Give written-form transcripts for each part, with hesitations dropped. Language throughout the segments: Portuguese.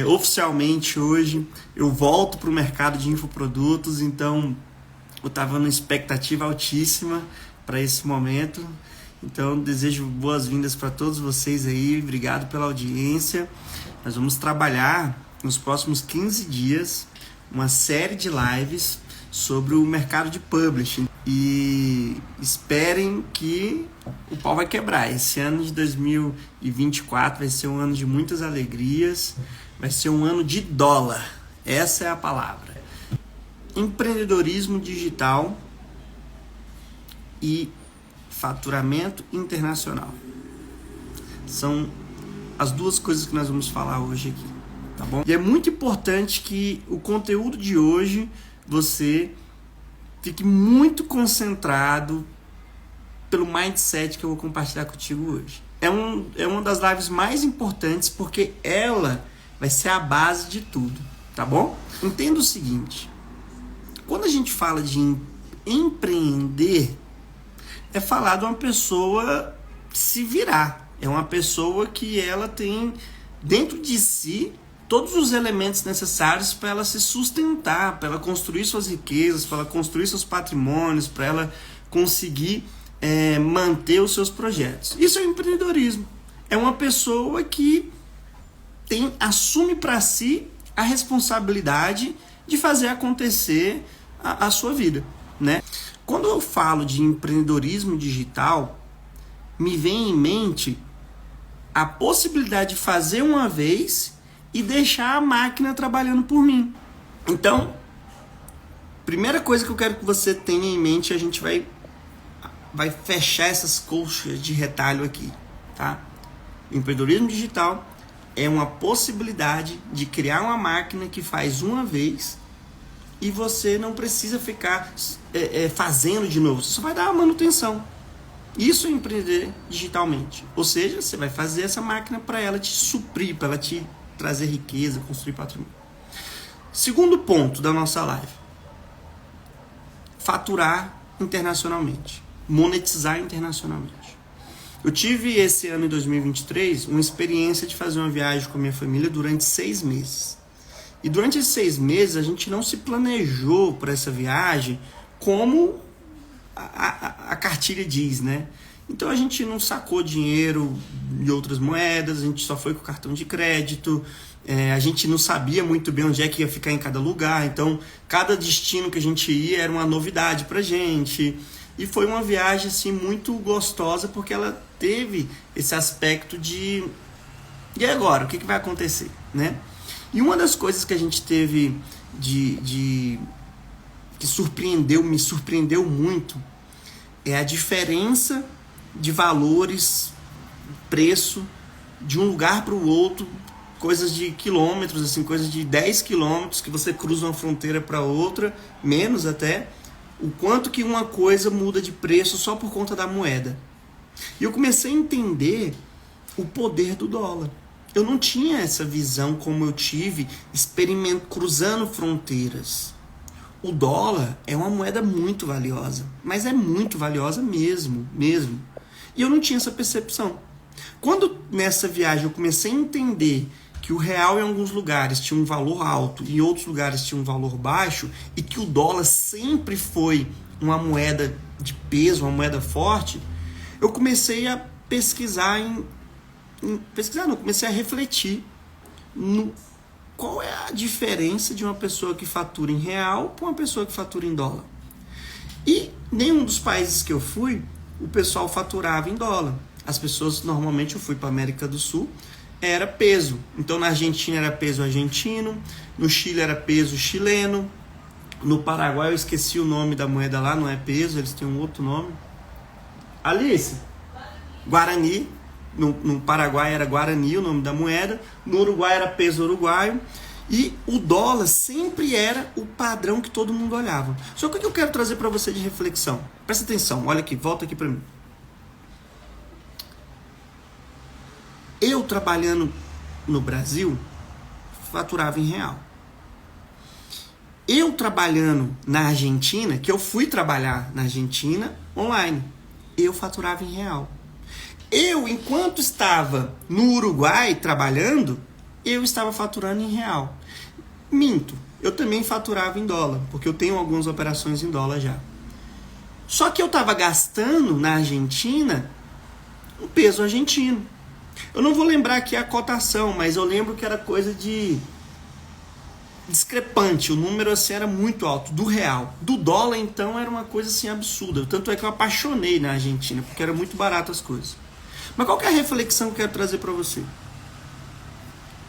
Oficialmente hoje eu volto para o mercado de infoprodutos, então eu estava numa expectativa altíssima para esse momento. Então desejo boas-vindas para todos vocês aí, obrigado pela audiência. Nós vamos trabalhar nos próximos 15 dias uma série de lives sobre o mercado de publishing e esperem que o pau vai quebrar. Esse ano de 2024 vai ser um ano de muitas alegrias, vai ser um ano de dólar, essa é a palavra. Empreendedorismo digital e faturamento internacional são as duas coisas que nós vamos falar hoje aqui, tá bom? E é muito importante que o conteúdo de hoje você fique muito concentrado pelo mindset que eu vou compartilhar contigo hoje. É uma das lives mais importantes porque ela vai ser a base de tudo, tá bom? Entenda o seguinte, quando a gente fala de empreender, é falar de uma pessoa se virar. É uma pessoa que ela tem dentro de si todos os elementos necessários para ela se sustentar, para ela construir suas riquezas, para ela construir seus patrimônios, para ela conseguir manter os seus projetos. Isso é empreendedorismo. É uma pessoa que assume para si a responsabilidade de fazer acontecer a sua vida, né? Quando eu falo de empreendedorismo digital, me vem em mente a possibilidade de fazer uma vez e deixar a máquina trabalhando por mim. Então, primeira coisa que eu quero que você tenha em mente, a gente vai fechar essas colchas de retalho aqui, tá? Empreendedorismo digital é uma possibilidade de criar uma máquina que faz uma vez e você não precisa ficar fazendo de novo, você só vai dar a manutenção. Isso é empreender digitalmente, ou seja, você vai fazer essa máquina para ela te suprir, para ela te trazer riqueza, construir patrimônio. Segundo ponto da nossa live, faturar internacionalmente, monetizar internacionalmente. Eu tive esse ano, em 2023, uma experiência de fazer uma viagem com a minha família durante 6 meses. E durante esses 6 meses, a gente não se planejou para essa viagem como a cartilha diz, né? Então a gente não sacou dinheiro de outras moedas, a gente só foi com cartão de crédito, a gente não sabia muito bem onde é que ia ficar em cada lugar, então cada destino que a gente ia era uma novidade pra gente. E foi uma viagem assim muito gostosa porque ela teve esse aspecto de e agora, o que vai acontecer, né? E uma das coisas que a gente teve que me surpreendeu muito, é a diferença de valores, preço, de um lugar para o outro, coisas de quilômetros, assim, coisas de 10 quilômetros que você cruza uma fronteira para outra, menos até, o quanto que uma coisa muda de preço só por conta da moeda. E eu comecei a entender o poder do dólar. Eu não tinha essa visão como eu tive cruzando fronteiras. O dólar é uma moeda muito valiosa, mas é muito valiosa mesmo. E eu não tinha essa percepção. Quando nessa viagem eu comecei a entender que o real em alguns lugares tinha um valor alto e em outros lugares tinha um valor baixo, e que o dólar sempre foi uma moeda de peso, uma moeda forte, eu comecei a comecei a refletir no qual é a diferença de uma pessoa que fatura em real para uma pessoa que fatura em dólar. E nenhum dos países que eu fui, o pessoal faturava em dólar. As pessoas, normalmente eu fui para a América do Sul, era peso. Então na Argentina era peso argentino, no Chile era peso chileno, no Paraguai eu esqueci o nome da moeda lá, não é peso, eles têm um outro nome. Alice? Guarani. No Paraguai era Guarani o nome da moeda, no Uruguai era peso uruguaio, e o dólar sempre era o padrão que todo mundo olhava. Só que o que eu quero trazer para você de reflexão, presta atenção, olha aqui, volta aqui para mim. Eu trabalhando no Brasil, faturava em real. Eu trabalhando na Argentina, que eu fui trabalhar na Argentina online, eu faturava em real. Eu, enquanto estava no Uruguai trabalhando, eu estava faturando em real. Minto, eu também faturava em dólar, porque eu tenho algumas operações em dólar já. Só que eu estava gastando na Argentina o peso argentino. Eu não vou lembrar aqui a cotação, mas eu lembro que era coisa de discrepante, o número assim era muito alto, do real. Do dólar, então, era uma coisa assim absurda. Tanto é que eu apaixonei na Argentina, porque era muito barato as coisas. Mas qual que é a reflexão que eu quero trazer para você?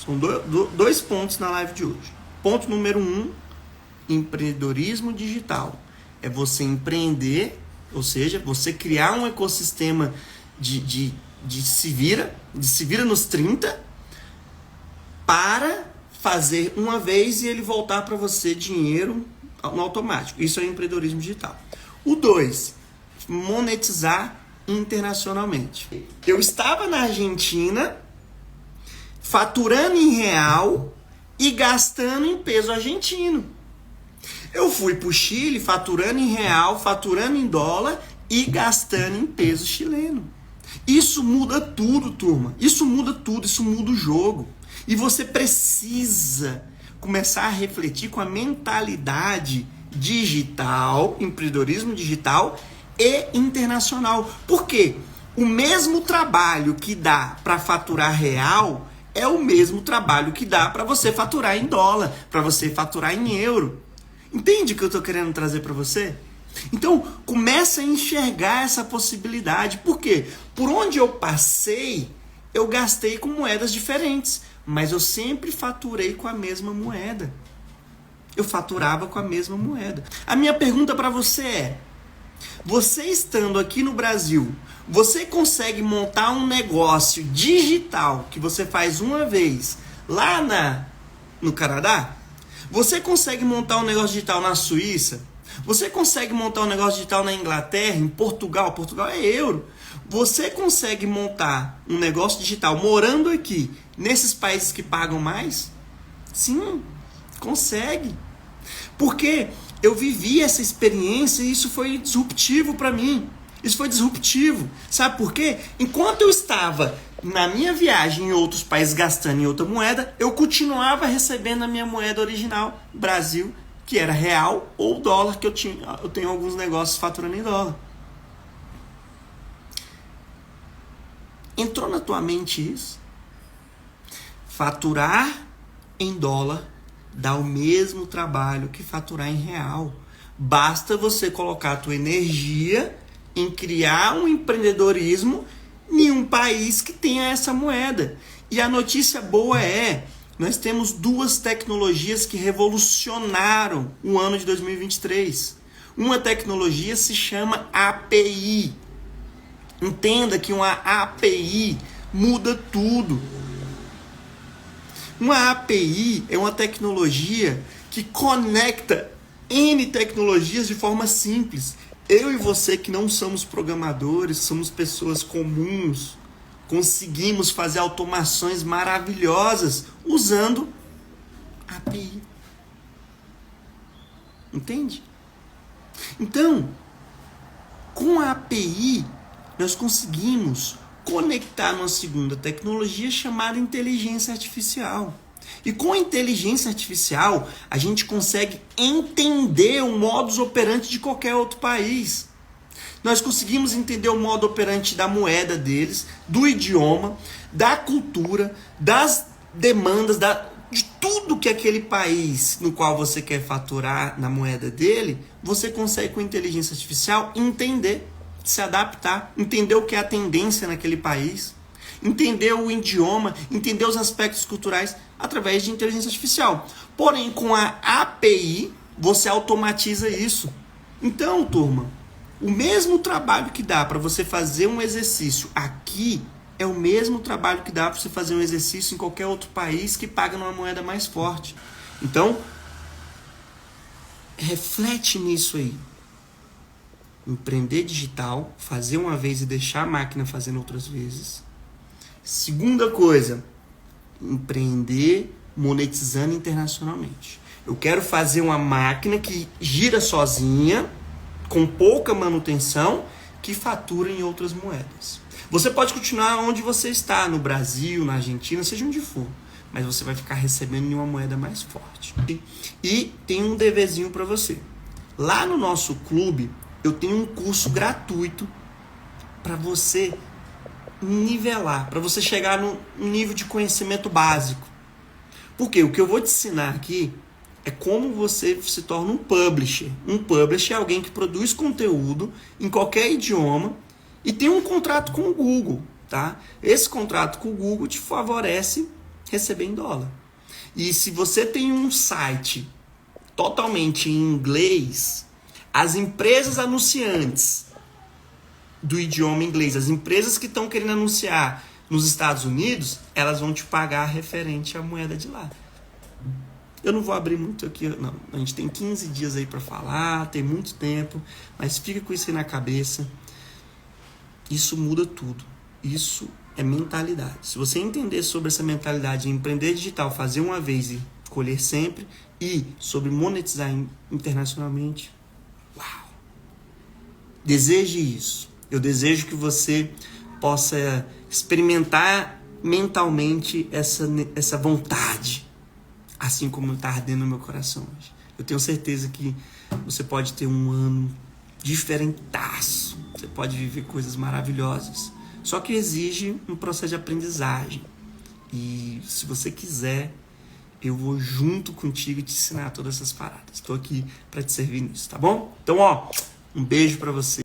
São dois pontos na live de hoje. Ponto número 1, empreendedorismo digital. É você empreender, ou seja, você criar um ecossistema de se vira nos 30 para fazer uma vez e ele voltar para você dinheiro no automático. Isso é empreendedorismo digital. O 2, monetizar internacionalmente. Eu estava na Argentina faturando em real e gastando em peso argentino. Eu fui para o Chile faturando em real, faturando em dólar e gastando em peso chileno. Isso muda tudo, turma. Isso muda tudo, isso muda o jogo. E você precisa começar a refletir com a mentalidade digital, empreendedorismo digital e internacional. Por quê? O mesmo trabalho que dá para faturar real é o mesmo trabalho que dá para você faturar em dólar, para você faturar em euro. Entende o que eu estou querendo trazer para você? Então, começa a enxergar essa possibilidade. Por quê? Por onde eu passei, eu gastei com moedas diferentes, mas eu sempre faturei com a mesma moeda. Eu faturava com a mesma moeda. A minha pergunta para você é: você estando aqui no Brasil, você consegue montar um negócio digital que você faz uma vez lá no Canadá? Você consegue montar um negócio digital na Suíça? Você consegue montar um negócio digital na Inglaterra, em Portugal? Portugal é euro. Você consegue montar um negócio digital morando aqui, nesses países que pagam mais? Sim, consegue. Porque eu vivi essa experiência e isso foi disruptivo para mim. Isso foi disruptivo. Sabe por quê? Enquanto eu estava na minha viagem em outros países gastando em outra moeda, eu continuava recebendo a minha moeda original, Brasil, que era real, ou dólar, que eu tenho alguns negócios faturando em dólar. Entrou na tua mente isso? Faturar em dólar dá o mesmo trabalho que faturar em real. Basta você colocar a tua energia em criar um empreendedorismo em um país que tenha essa moeda. E a notícia boa é: nós temos 2 tecnologias que revolucionaram o ano de 2023. Uma tecnologia se chama API. Entenda que uma API muda tudo. Uma API é uma tecnologia que conecta N tecnologias de forma simples. Eu e você que não somos programadores, somos pessoas comuns, conseguimos fazer automações maravilhosas usando API. Entende? Então, com a API, nós conseguimos conectar uma segunda tecnologia chamada inteligência artificial. E com a inteligência artificial, a gente consegue entender o modus operandi de qualquer outro país. Nós conseguimos entender o modo operante da moeda deles, do idioma, da cultura, das demandas, de tudo que aquele país no qual você quer faturar na moeda dele, você consegue com inteligência artificial entender, se adaptar, entender o que é a tendência naquele país, entender o idioma, entender os aspectos culturais através de inteligência artificial. Porém, com a API, você automatiza isso. Então, turma, o mesmo trabalho que dá para você fazer um exercício aqui é o mesmo trabalho que dá para você fazer um exercício em qualquer outro país que paga numa moeda mais forte. Então, reflete nisso aí. Empreender digital, fazer uma vez e deixar a máquina fazendo outras vezes. Segunda coisa, empreender monetizando internacionalmente. Eu quero fazer uma máquina que gira sozinha, com pouca manutenção, que fatura em outras moedas. Você pode continuar onde você está, no Brasil, na Argentina, seja onde for. mas você vai ficar recebendo em uma moeda mais forte. E tem um deverzinho para você. Lá no nosso clube, eu tenho um curso gratuito para você nivelar, para você chegar no nível de conhecimento básico. Porque o que eu vou te ensinar aqui é como você se torna um publisher. Um publisher é alguém que produz conteúdo em qualquer idioma e tem um contrato com o Google, tá? Esse contrato com o Google te favorece receber em dólar. E se você tem um site totalmente em inglês, as empresas anunciantes do idioma inglês, as empresas que estão querendo anunciar nos Estados Unidos, elas vão te pagar referente à moeda de lá. Eu não vou abrir muito aqui, não. A gente tem 15 dias aí para falar, tem muito tempo, mas fica com isso aí na cabeça. Isso muda tudo. Isso é mentalidade. Se você entender sobre essa mentalidade de empreender digital, fazer uma vez e colher sempre, e sobre monetizar internacionalmente, uau! Deseje isso. Eu desejo que você possa experimentar mentalmente essa vontade, assim como está ardendo no meu coração hoje. Eu tenho certeza que você pode ter um ano diferentaço, você pode viver coisas maravilhosas, só que exige um processo de aprendizagem. E se você quiser, eu vou junto contigo te ensinar todas essas paradas. Estou aqui para te servir nisso, tá bom? Então, um beijo para você.